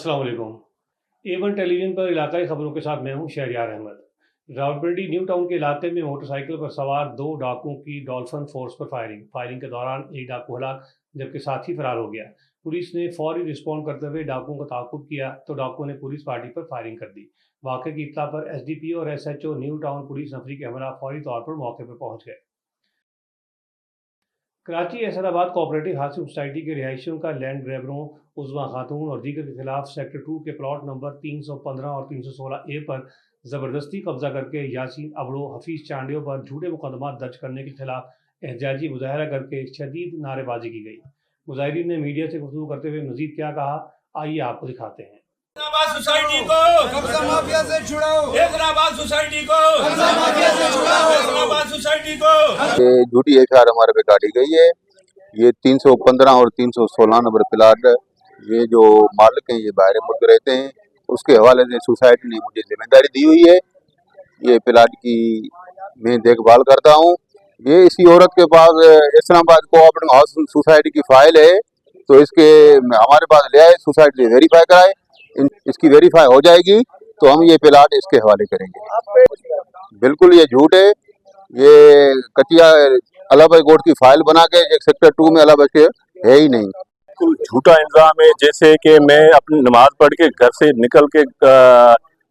अस्सलाम वालेकुम। A1 television पर इलाकाई खबरों के साथ मैं हूं शहरयार अहमद। रावलपिंडी न्यू टाउन के इलाके में मोटरसाइकिल पर सवार 2 डाकुओं की डॉल्फिन फोर्स पर फायरिंग के दौरान एक डाकू हलाक जबकि साथी फरार हो गया। पुलिस ने फौरी रिस्पॉन्ड करते हुए डाकुओं का ताक़ुब किया तो डाकुओं ने पुलिस पार्टी पर फायरिंग कर दी। वाक़े की इत्तला पर SDPO और SHO न्यू टाउन पुलिस नफरी के हमरा फौरी तौर पर मौके पर पहुंच गए। कराची एसराबाद कोऑपरेटिव हाउसिंग सोसाइटी के रिहायशियों का लैंड ग्रैबरों उज़्मा खातून और दीगर के खिलाफ सेक्टर 2 के प्लॉट नंबर 315 और 316A पर ज़बरदस्ती कब्जा करके यासीन अबड़ो हफीज़ चांडियों पर झूठे मुकदमा दर्ज करने के खिलाफ एहजाजी मुजाहरा करके शदीद नारेबाजी की गई। मुजाहिरीन ने मीडिया से गुफ्तगू करते हुए मजीद क्या कहा, आइए आपको दिखाते हैं। सोसाइटी को कब्जा माफिया से छुड़ाओ, हैदराबाद सोसाइटी को कब्जा माफिया से छुड़ाओ, हैदराबाद सोसाइटी को। ये झूठी FIR हमारे पे काटी गई है। ये 315 और 316 नंबर प्लाट, ये जो मालिक हैं ये बाहर मुल्क रहते हैं, उसके हवाले से सोसाइटी ने मुझे जिम्मेदारी दी हुई है। ये प्लाट की मैं देखभाल करता हूँ। ये इसी औरत के पास इस्लामाबाद कोऑपरेटिव हाउसिंग सोसाइटी की फाइल है, तो इसके हमारे पास ले आए, सोसाइटी से वेरीफाई कराए। इसकी वेरीफाई हो जाएगी तो हम ये प्लाट इसके हवाले करेंगे। बिल्कुल ये झूठ है। ये कटिया अलाहाबाद कोर्ट की फाइल बना के एक सेक्टर 2 में अलाहाबाद के है ही नहीं। बिल्कुल झूठा इल्जाम है। जैसे कि मैं अपनी नमाज पढ़ के घर से निकल के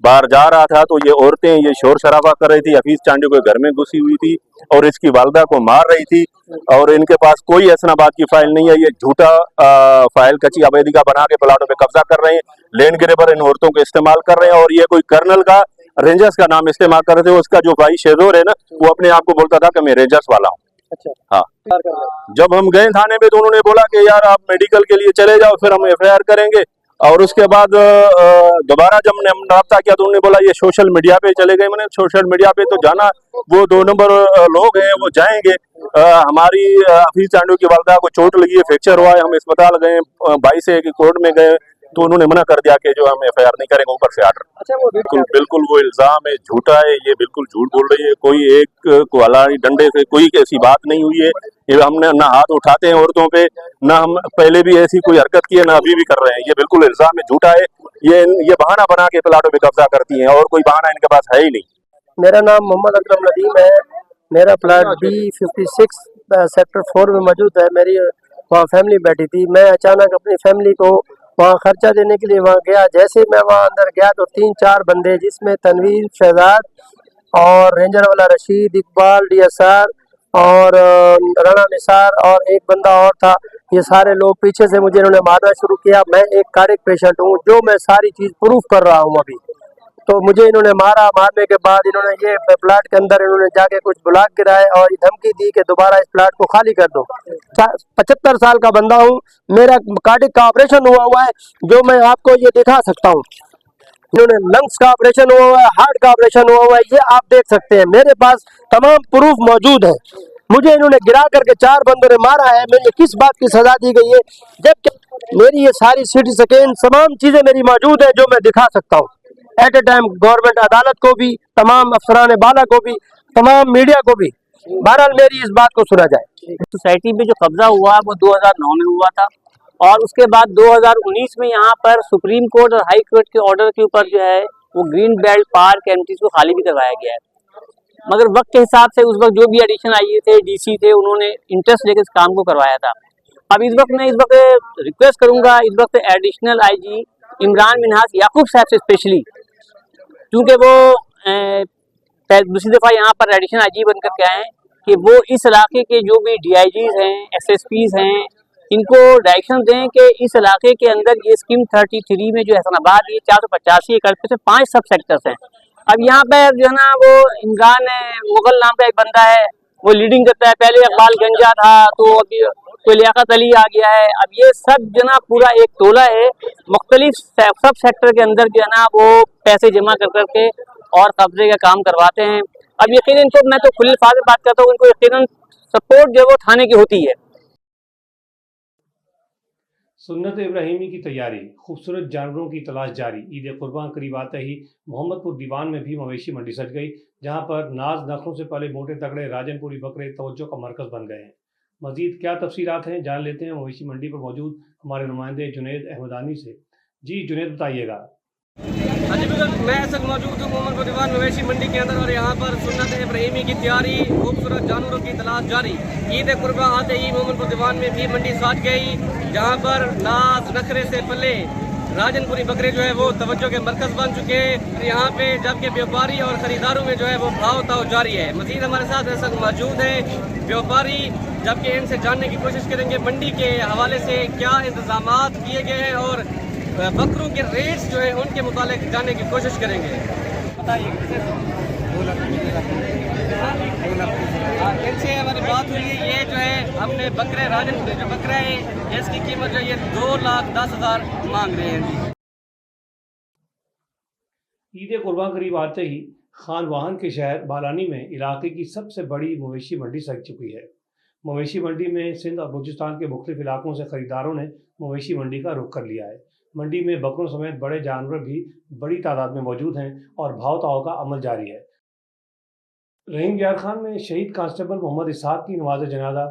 बाहर जा रहा था तो ये औरतें ये शोर शराबा कर रही थी, हफीज चांडी को घर में घुसी हुई थी और इसकी वालदा को मार रही थी, और इनके पास कोई ऐसनाबाद की फाइल नहीं है। ये झूठा फाइल कच्ची आबादी का बना के प्लाटों पे कब्जा कर रहे हैं, लैंड ग्रेबर इन औरतों को इस्तेमाल कर रहे हैं। और ये कोई कर्नल का रेंजर्स का नाम इस्तेमाल कर रहे थे। उसका जो भाई शेजोर है ना, वो अपने आप को बोलता था कि मैं रेंजर्स वाला हूँ। अच्छा। हाँ, जब हम गए थाने में तो उन्होंने बोला कि यार आप मेडिकल के लिए चले जाओ, फिर हम FIR करेंगे। और उसके बाद दोबारा जब हमने रब्ता किया तो उन्होंने बोला ये सोशल मीडिया पे चले गए। मैंने सोशल मीडिया पे तो जाना, वो 2 नंबर लोग हैं वो जाएंगे। हमारी हफीज चांडू की वालदा को चोट लगी है, फ्रैक्चर हुआ है, हम अस्पताल गए, 22 से कोर्ट में गए तो उन्होंने मना कर दिया कि जो हम FIR नहीं करेंगे, ऊपर से आर्डर। अच्छा, वो बिल्कुल वो इल्जाम है, झूठा है, ये बिल्कुल झूठ बोल रही है। कोई एक कुआलारी डंडे से कोई ऐसी बात नहीं हुई है। ये हमने ना हाथ उठाते हैं औरतों पे, ना हम पहले भी ऐसी कोई हरकत की है, ना अभी भी कर रहे हैं। ये बिल्कुल इल्जाम है, झूठा है। ये बहाना बना के प्लाटों पे कब्जा करती हैं और कोई बहाना इनके पास है ही नहीं। मेरा नाम मोहम्मद अकरम नदीम है। मेरा प्लाट B56 सेक्टर 4 में मौजूद है। मेरी वहाँ फैमिली बैठी थी। मैं अचानक अपनी फैमिली को वहाँ खर्चा देने के लिए वहाँ गया। जैसे मैं वहाँ अंदर गया तो 3-4 बंदे, जिसमें तनवीर, शहजाद और रेंजर वाला रशीद, इकबाल, DSR और राना निसार और एक बंदा और था, ये सारे लोग पीछे से मुझे इन्होंने मारना शुरू किया। मैं एक कार्डियक पेशेंट हूँ, जो मैं सारी चीज़ प्रूफ कर रहा हूँ अभी। तो मुझे इन्होंने मारा। मारने के बाद इन्होंने ये प्लाट के अंदर इन्होंने जाके कुछ ब्लॉक गिराए और धमकी दी कि दोबारा इस प्लाट को खाली कर दो। 75 साल का बंदा हूँ, मेरा कार्डियक का ऑपरेशन हुआ है, जो मैं आपको ये दिखा सकता हूँ। इन्होंने लंग्स का ऑपरेशन हुआ है, हार्ट का ऑपरेशन हुआ है, ये आप देख सकते हैं। मेरे पास तमाम प्रूफ मौजूद है। मुझे इन्होंने गिरा करके 4 बंदों ने मारा है। मुझे किस बात की सजा दी गई है, जबकि मेरी ये सारी सिटी स्कैन तमाम चीजें मेरी मौजूद है, जो मैं दिखा सकता हूँ एट ए टाइम। गवर्नमेंट अदालत को भी, तमाम अफसरान बाला को भी, तमाम मीडिया को भी। बहरहाल मेरी इस बात को सुना जाए। सोसाइटी पे जो कब्जा हुआ वो 2009 में हुआ था, और उसके बाद 2019 में यहाँ पर सुप्रीम कोर्ट और हाई कोर्ट के ऑर्डर के ऊपर जो है वो ग्रीन बेल्ट पार्क एमटीज को खाली भी करवाया गया है। मगर वक्त के हिसाब से उस वक्त जो भी एडिशन आई थे, DC थे, उन्होंने इंटरेस्ट लेकर इस काम को करवाया था। अब इस वक्त मैं रिक्वेस्ट करूंगा, इस वक्त एडिशनल IG इमरान मिनहास याकूब साहब से स्पेशली, क्योंकि वो दूसरी दफ़ा यहाँ पर एडिशनल IG बनकर के आए हैं, कि वो इस इलाके के जो भी DIGs हैं, SSPs हैं, इनको डायरेक्शन दें कि इस इलाके के अंदर ये स्कीम 33 में जो हसनाबाद ये 485 एकड़ पे से 5 सब सेक्टर्स हैं। अब यहाँ पर जो है ना, वो इमरान मुगल नाम का एक बंदा है, वो लीडिंग करता है। पहले इकबाल गंजा था, तो अभी कोई लियाकत अली आ गया है। अब ये सब जो ना पूरा एक टोला है, मुख्तलिफ सब सेक्टर के अंदर जो है ना वो पैसे जमा कर करके और कब्जे का काम करवाते हैं। अब यकीनन इनको, मैं तो खुली अल्फाज में बात करता हूँ, इनको यकीनन सपोर्ट जो है वो थाने की होती है। सुन्नत इब्राहिमी की तैयारी, खूबसूरत जानवरों की तलाश जारी। ईद कुर्बान करीब आते ही मोहम्मदपुर दीवान में भी मवेशी मंडी सज गई, जहां पर नाज नखरों से पले मोटे तगड़े राजनपुरी बकरे तवज्जो का मरकज़ बन गए हैं। मजीद क्या तफसीलात हैं, जान लेते हैं मवेशी मंडी पर मौजूद हमारे नुमाइंदे जुनैद अहमदानी से। जी जुनेद बताइएगा। हाँ जी बिल्कुल, मैं इस वक्त मौजूद हूँ मोहम्मदपुर दीवान मवेशी मंडी के अंदर और यहाँ पर सुन्नत इब्राहिमी की तैयारी, खूबसूरत जानवरों की तलाश जारी। ईद कुर्बा आते ही मोहम्मदपुर दीवान में भी मंडी साज गई, जहाँ पर नाज नखरे से पले राजनपुरी बकरे जो है वो तवज्जो के मरकज बन चुके हैं यहाँ पे, जबकि व्यापारी और खरीदारों में जो है वो भाव ताव जारी है। मजीद हमारे साथ इस वक्त मौजूद है व्यापारी, जबकि इनसे जानने की कोशिश करेंगे मंडी के हवाले से क्या इंतजाम किए गए हैं और बकरों के रेट्स जो है उनके मुतालिक जानने की कोशिश करेंगे। बताइए इनसे हमारी बात हुई है, ये जो है हमने बकरे राजनपुरी जो बकरा है इसकी कीमत जो ये 2,10,000 मांग रहे हैं। ईद कुर्बान करीब आते ही खान वाहन के शहर बालानी में इलाके की सबसे बड़ी मवेशी मंडी सज चुकी है। मवेशी मंडी में सिंध और बलूचिस्तान के मुख्तलिफ इलाकों से खरीदारों ने मवेशी मंडी का रुख कर लिया है। मंडी में बकरों समेत बड़े जानवर भी बड़ी तादाद में मौजूद हैं और भाव ताव का अमल जारी है। रहीम यार खान में शहीद कांस्टेबल मोहम्मद इसहाक की नमाज जनाजा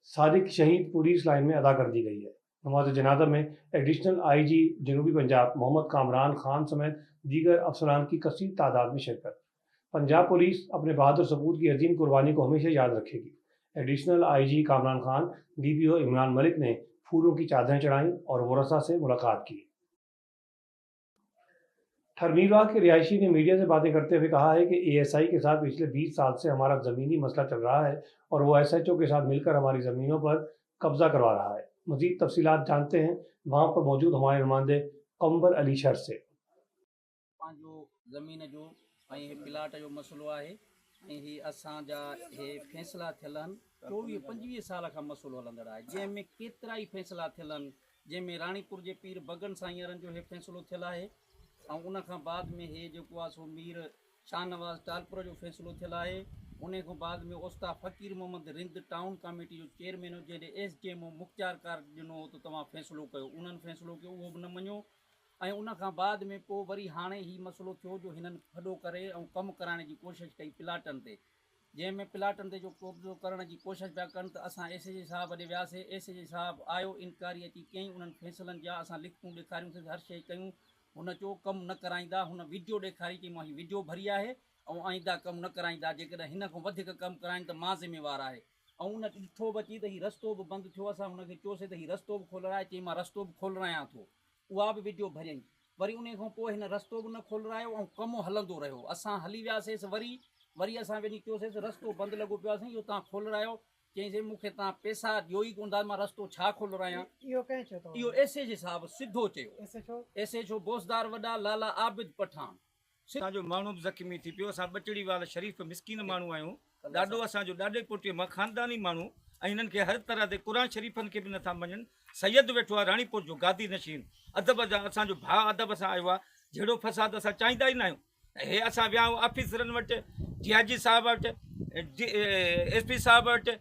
सादिक शहीद पुलिस लाइन में अदा कर दी गई है। नमाज जनाजा में एडिशनल IG जनूबी पंजाब मोहम्मद कामरान खान समेत दीगर अफसरान की कसीर तादाद में शिरकत। पंजाब पुलिस अपने बहादुर सपूत की अजीम कुर्बानी को हमेशा याद रखेगी। Additional IG Kamran Khan, DPO Imran Malik ने फूलों की चादरें चढ़ाईं और वरसा से मुलाकात की। ठरमीरबाग के रिहायशी ने मीडिया से बातें करते हुए कहा है कि ASI के साथ पिछले 20 साल से हमारा ज़मीनी मसला चल रहा है और वो SHO के साथ मिलकर हमारी ज़मीनों पर कब्जा करवा रहा है। मज़ीद तफसीलात जानते हैं वहाँ पर मौजूद हमारे नुमाइंदे कंबर अली शर से। जो ज़मीन जो प्लाट जो मसलो है असांजा फैसला थियल 24-25 साल का मसलो हलंदड़ है, जैमें केतरा ही फैसला थियल आहिनि, जैमें रानीपुर के पीर भगन साईंरनि जो हे फैसलो थियल है और उन खां बाद में हे जेको आहे सो मीर शाहनवाज़ टालपुर जो फैसलो थियल है। उन खां बाद में उस्ताद फ़कीर मोहम्मद रिंद टाउन कमेटी जो चेयरमैन हो जॾहिं SDMO मुख्तियार कार ॾिनो हो त तव्हां फ़ैसिलो कयो, उन्हनि फ़ैसिलो कयो, उहो बि न मञियो। ऐं उन खां बाद में पोइ वरी हाणे ही मसइलो थियो जो हिननि फॾो करे ऐं कमु कराइण जी कोशिशि कई प्लाटनि ते, जंहिंमें प्लाटनि ते जो कब्ज़ो करण जी कोशिशि पिया कनि त असां SAG साहब ॾे वियासीं। SAG साहब आयो, इनकारी अची कयईं, उन्हनि फ़ैसिलनि जा असां लिखतूं ॾेखारियूंसीं, हर शइ कयूं। हुन चयो कमु न कराईंदा, हुन वीडियो ॾेखारी चई मां हीउ वीडियो भरी आहे ऐं आईंदा कमु न कराईंदा, जेकॾहिं हिन खां वधीक कमु कराइनि त मां ज़िम्मेवारु आहे। ऐं उन ॾिठो बि अची त हीउ रस्तो बि बंदि थियो, असां हुनखे चयोसीं त हीउ रस्तो बि खोलाए, चई मां रस्तो बि खोलायां थो, उहा बि वीडियो भरियईं। वरी उन खां पोइ हिन रस्तो बि न खोलायो ऐं कमु हलंदो रहियो। असां हली वियासीं, वरी असां वञी चयोसीं रस्तो बंदि लॻो पियो आहे, इहो तव्हां खोलायो। चईंसीं मूंखे तव्हां पैसा ॾियो ई कोन था, मां रस्तो छा खोलायां। इहो SAG साहब सिधो चयो, SHO बोसदार वॾा लाला आबिद पठान। असांजो माण्हू बि ज़ख़्मी थी पियो। असां बचड़ी वाला शरीफ़ मिसकीन माण्हू आहियूं, ॾाढो असांजो ॾाढे पुठियो मां ख़ानदानी माण्हू ऐं हिननि खे हर तरह ते क़ुर शरीफ़नि खे बि नथा मञनि। सैयद वेठो आहे राणीपुर जो गादी नशीन, अदब जा असांजो भाउ अदब सां आयो आहे। जहिड़ो फसाद असां चाहींदा ई न आहियूं। हे असां विया आहियूं ऑफिसरनि वटि, DIG साहब वटि, SP साहब वटि,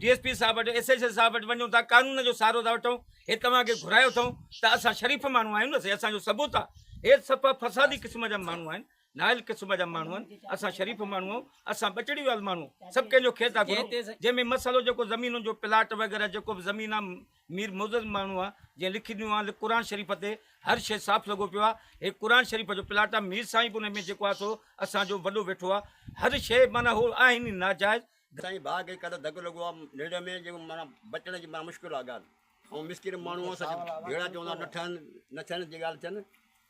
DSP साहब वटि, SHO साहब वटि वञूं था, कानून जो सहारो था वठूं। हे तव्हांखे घुरायो अथऊं त असां शरीफ़ माण्हू आहियूं न, से असांजो सबूत आहे। हे सफ़ा फसादी क़िस्म जा माण्हू आहिनि, नाइल क़िस्म जा माण्हू आहिनि। असां शरीफ़ माण्हू आहियूं, असां बचड़ी वाल माण्हू, सभु कंहिंजो खेत आहे, जंहिंमें मसइलो जेको ज़मीनुनि जो प्लाट वग़ैरह जेको बि ज़मीन आहे, मीर मुज़र माण्हू आहे, जीअं लिखी ॾिनो आहे क़ुर शरीफ़ ते, हर शइ साफ़ु लॻो पियो आहे। हे क़ुर शरीफ़ जो प्लाट आहे, मीर साईं बि उन में जेको आहे सो असांजो वॾो वेठो आहे। हर शइ माना हो आहिनि नाजाइज़। साईं भाउ खे कॾहिं धग लॻो आहे नेड़ में, जेको माना बचण जी माना मुश्किल आहे ॻाल्हि। ऐं मिसकिन माण्हू असां भेड़ा चवंदा न थियनि जी ॻाल्हि थियनि,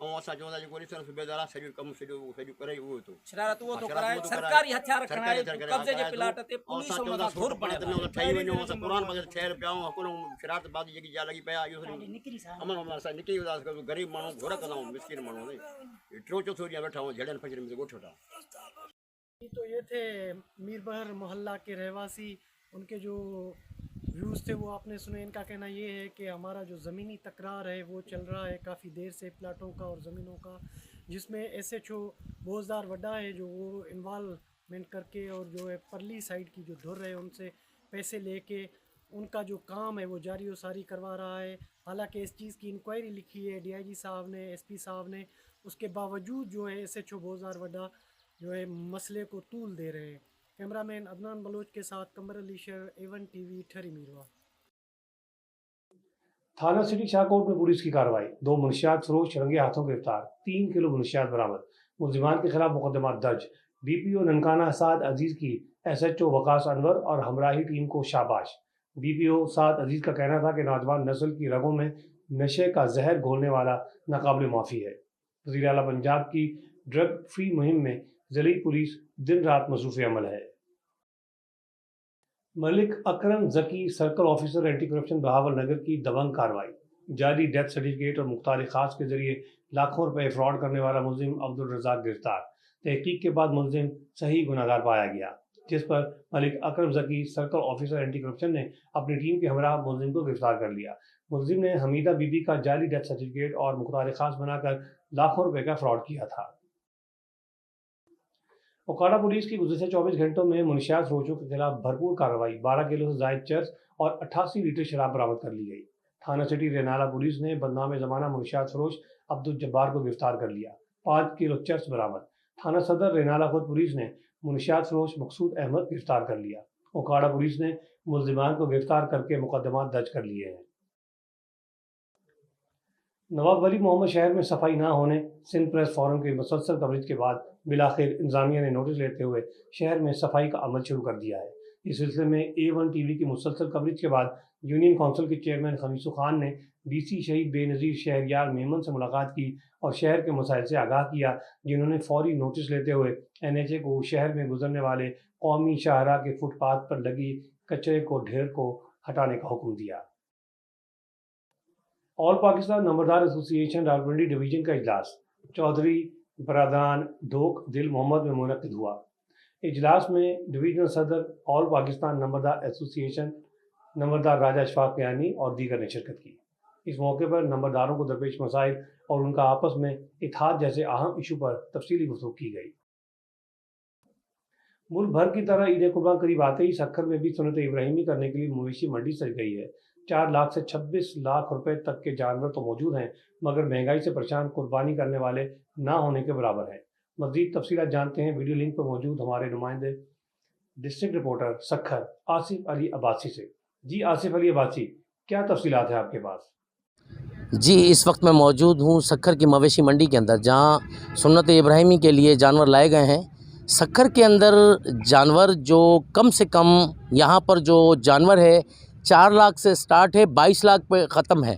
ऐं असां चवंदा जेको ॾिसण सूबेदार आहे सॼो कमु सॼो करे उहो थो शरारत उहो थो कराए, सरकारी हथियार खणाए कब्ज़े जे प्लाट ते पुलिस हुन खां घुर पड़े ठही वञूं। असां क़ुर पासे ठहियल पिया आहियूं, हुकुम शरारत बाज़ी जेकी जा लॻी पिया, इहो अमन असां निकिरी वेंदासीं। ग़रीब माण्हू घुर कंदा आहियूं, मिसकिन माण्हू टियों चोथों ॾींहुं वेठा आहियूं झड़नि फचड़नि में ॻोठ वेठा। तो ये थे मीरबहर मोहल्ला के रहवासी, उनके जो व्यूज़ थे वो आपने सुने। इनका कहना ये है कि हमारा जो ज़मीनी तकरार है वो चल रहा है काफ़ी देर से, प्लाटों का और ज़मीनों का, जिसमें SHO बोझदार वड्डा है जो वो इन्वॉल्वमेंट करके और जो है परली साइड की जो धुर है उनसे पैसे लेके उनका जो काम है वो जारी व सारी करवा रहा है। हालांकि इस चीज़ की इंक्वायरी लिखी है DIG साहब ने, SP साहब ने, उसके बावजूद जो है SHO बोझदार वड्डा जो है मसले को तूल दे रहे हैं। कैमरामैन अदनान बलोच के साथ कंबर अली शर, A1 TV, ठरी मीरवा। थाना सिटी शाहकोट में पुलिस की कार्रवाई, 2 मुनशियात फरोश रंगे हाथों गिरफ्तार, 3 किलो मुनशियात बरामद, मुलजिमान के खिलाफ मुकदमा दर्ज। डीपीओ ननकाना साद अजीज की एसएचओ वकास अनवर और हमराही टीम को शाबाश। डीपीओ साद अजीज का कहना था कि नौजवान नस्ल की रगों में नशे का जहर घोलने वाला नाकाबिल माफी है। वज़ीर आला पंजाब की ड्रग फ्री मुहिम में जिली पुलिस दिन रात मसरूफ़ अमल है। Malik Akram Zaki circle officer anti corruption Bahawalnagar की दबंग कार्रवाई, जाली डेथ सर्टिफिकेट और मुख्तार खास के जरिए लाखों रुपए फ्रॉड करने वाला मुलजिम अब्दुल रज़ाक गिरफ्तार। तहकीक के बाद मुलजिम सही गुनाहगार पाया गया, जिस पर Malik Akram Zaki circle officer anti corruption ने अपनी टीम के हमरा मुलजिम को गिरफ्तार कर लिया। मुलजिम ने हमीदा बीबी का जाली डेथ सर्टिफिकेट और मुख्तार खास बनाकर लाखों रुपए का फ्रॉड किया था। ओकाड़ा पुलिस की गुज़श्ता 24 घंटों में मुनशियात फरोशों के खिलाफ भरपूर कार्रवाई, 12 किलो से जायद चर्स और 88 लीटर शराब बरामद कर ली गई। थाना सिटी रेनाला पुलिस ने बदनाम ज़माना मुनशियात फरोश अब्दुल जब्बार को गिरफ्तार कर लिया, 5 किलो चर्स बरामद। थाना सदर रेनाला खुद पुलिस ने मुनशियात फरोश मकसूद अहमद गिरफ्तार कर लिया। ओकाड़ा पुलिस ने मुलजिमान को गिरफ्तार करके मुकदमा दर्ज कर लिए हैं। नवाब वली मोहम्मद शहर में सफाई ना होने सिंध प्रेस फोरम के मुसलसल कवरेज के बाद बिलाखिर इंतजामिया ने नोटिस लेते हुए शहर में सफाई का अमल शुरू कर दिया है। इस सिलसिले में A1 टीवी की मुसलसल कवरेज के बाद यूनियन काउंसिल के चेयरमैन खमीसू खान ने DC शहीद बेनज़ीर शहरियार मेमन से मुलाकात की और शहर के मसाइल से आगाह किया, जिन्होंने फौरी नोटिस लेते हुए NHA को शहर में गुजरने वाले कौमी शाहरा के फुटपाथ पर लगी कचरे को ढेर को हटाने का हुक्म दिया। ऑल पाकिस्तान नंबरदार एसोसिएशन रावलपिंडी डिवीजन का इजलास चौधरी बरादान ढोक दिल मोहम्मद में मुनक्किद हुआ। इजलास में डिवीजनल सदर ऑल पाकिस्तान नंबरदार एसोसिएशन नंबरदार राजा अशफाक कियानी और दीगर ने शिरकत की। इस मौके पर नंबरदारों को दरपेश मसाइल और उनका आपस में इत्तेहाद जैसे अहम इशू पर तफसीली गुफ्तगू की गई। मुल्क भर की तरह ईद कुर्बान करीब आते ही सक्खर में भी सुन्नत इब्राहिमी करने के लिए मवेशी मंडी सज गई है। 4 लाख से 26 लाख रुपए तक के जानवर तो मौजूद हैं, मगर महंगाई से परेशान कुर्बानी करने वाले ना होने के बराबर हैं। मज़ीद तफसीलात जानते हैं वीडियो लिंक पर मौजूद हमारे नुमाइंदे डिस्ट्रिक्ट रिपोर्टर सक्खर आसिफ अली अब्बासी से। जी आसिफ अली अब्बासी, क्या तफसीलात है आपके पास? जी, इस वक्त मैं मौजूद हूँ सक्खर की मवेशी मंडी के अंदर, जहाँ सुन्नत इब्राहिमी के लिए जानवर लाए गए हैं। सक्खर के अंदर जानवर जो कम से कम यहाँ पर जो जानवर है 4 लाख से स्टार्ट है, 22 लाख पे ख़त्म है।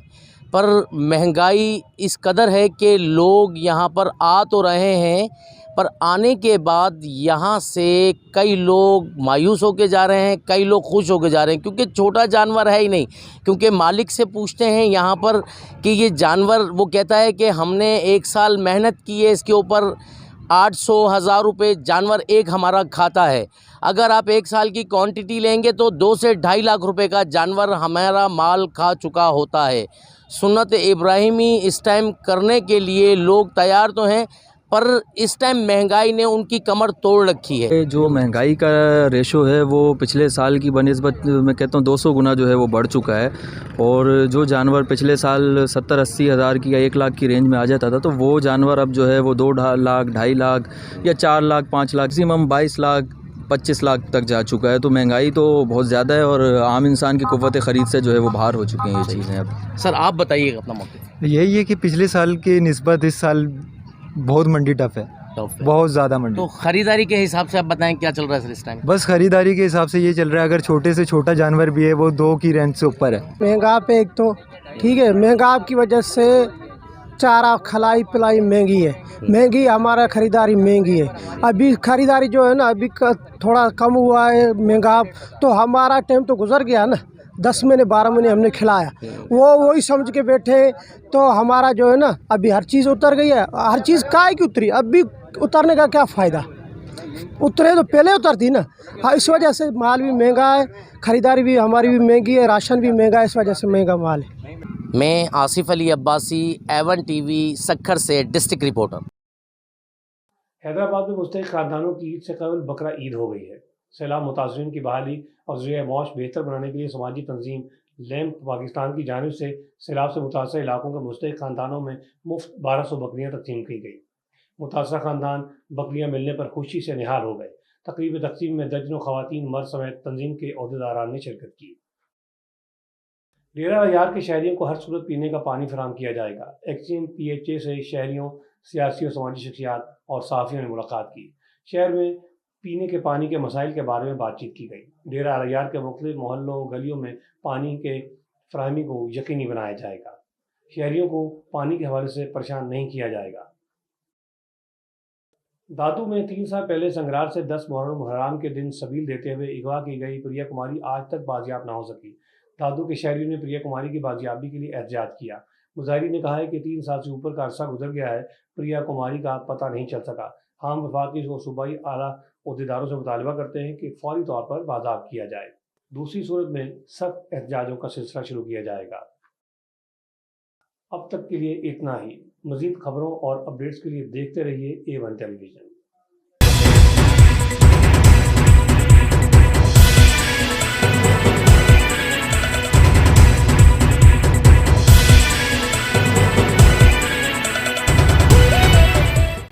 पर महंगाई इस कदर है कि लोग यहाँ पर आ तो रहे हैं, पर आने के बाद यहाँ से कई लोग मायूस होके जा रहे हैं, कई लोग खुश होके जा रहे हैं, क्योंकि छोटा जानवर है ही नहीं। क्योंकि मालिक से पूछते हैं यहाँ पर कि ये जानवर, वो कहता है कि हमने 1 साल मेहनत की है इसके ऊपर, 800,000 रुपये जानवर एक हमारा खाता है। अगर आप 1 साल की क्वांटिटी लेंगे तो 2 से 2.5 लाख रुपए का जानवर हमारा माल खा चुका होता है। सुन्नत इब्राहिमी इस टाइम करने के लिए लोग तैयार तो हैं, पर इस टाइम महंगाई ने उनकी कमर तोड़ रखी है। जो महंगाई का रेशो है वो पिछले साल की बनिस्बत मैं कहता हूँ 200 गुना जो है वो बढ़ चुका है। और जो जानवर पिछले साल 70-80 हज़ार की या 1 लाख की रेंज में आ जाता था, तो वो जानवर अब जो है वो 2 लाख, 2.5 लाख या 4 लाख, 5 लाख, मैक्सिमम 22 लाख, 25 लाख तक जा चुका है। तो महंगाई तो बहुत ज़्यादा है और आम इंसान की कुव्वत ख़रीद से जो है वो बाहर हो चुकी हैं ये चीज़ें अब। सर आप बताइए अपना मौक़िफ़। यही है कि पिछले साल के निस्बत इस साल बहुत मंडी टफ है, बहुत ज़्यादा मंडी। तो ख़रीदारी के हिसाब से आप बताएं क्या चल रहा है सर इस टाइम? बस ख़रीदारी के हिसाब से ये चल रहा है, अगर छोटे से छोटा जानवर भी है वो 2 की रेंज से ऊपर है। महंगा पे एक तो ठीक है, महंगा की वजह से चारा खलाई पिलाई महंगी है, महंगी हमारा ख़रीदारी महंगी है। अभी ख़रीदारी जो है ना अभी थोड़ा कम हुआ है महंगा, तो हमारा टाइम तो गुजर गया ना, 10 महीने 12 महीने हमने खिलाया, वो वही समझ के बैठे। तो हमारा जो है ना अभी हर चीज़ उतर गई है, हर चीज़ काहे की उतरी, अभी उतरने का क्या फ़ायदा, उतरे तो पहले उतरती ना। हाँ, इस वजह से माल भी महंगा है, ख़रीदारी भी हमारी भी महंगी है, राशन भी महंगा है, इस वजह से महंगा माल है। मैं आसिफ अली अब्बासी, A1 टीवी सक्खर से डिस्ट्रिक्ट रिपोर्टर। हैदराबाद में मुस्तहिक ख़ानदानों की ईद से कबल बकरा ईद हो गई है। सैलाब मुतासरीन की बहाली और ज़रिया मौश बेहतर बनाने के लिए समाजी तंजीम लैम्प पाकिस्तान की जानिब से सैलाब से मुतासर इलाकों के मुस्तहिक ख़ानदानों में मुफ्त 1200 बकरियाँ तकसीम की गई। मुतासर ख़ानदान बकरियाँ मिलने पर खुशी से निहाल हो गए। तकरीब तकसीम में दर्जनों ख़वातीन मर्द समेत तंजीम के अहदेदारान ने शिरकत की। डेरा अयार के शहरियों को हर सूरत पीने का पानी फराहम किया जाएगा। एक्सचेंज PHA से शहरियों, सियासी और समाजी शख्सियात और सहाफ़ियों ने मुलाकात की। शहर में पीने के पानी के मसाइल के बारे में बातचीत की गई। डेरा अयार के मुख्तलिफ मोहल्लों गलियों में पानी के फराहमी को यकीनी बनाया जाएगा। शहरियों को पानी के हवाले से परेशान नहीं किया जाएगा। दादू में 3 साल पहले संगरार से 10 मुहर्रम हराम के दिन सबील देते हुए अगवा की गई प्रिया कुमारी आज तक बाजियाब न हो सकी। दादू के शहरियों ने प्रिया कुमारी की बाजियाबी के लिए एहतजाज किया। मुजाहिरीन ने कहा है कि 3 साल से ऊपर का अरसा गुजर गया है, प्रिया कुमारी का पता नहीं चल सका। हम वफाकी और सूबाई आला अहदेदारों से मुतालबा करते हैं कि फौरी तौर पर बाज़ाब किया जाए। दूसरी सूरत में सख्त एहतजाजों का सिलसिला शुरू किया जाएगा। अब तक के लिए इतना ही। मज़ीद खबरों और अपडेट्स के लिए देखते रहिए A1 टेलीविज़न।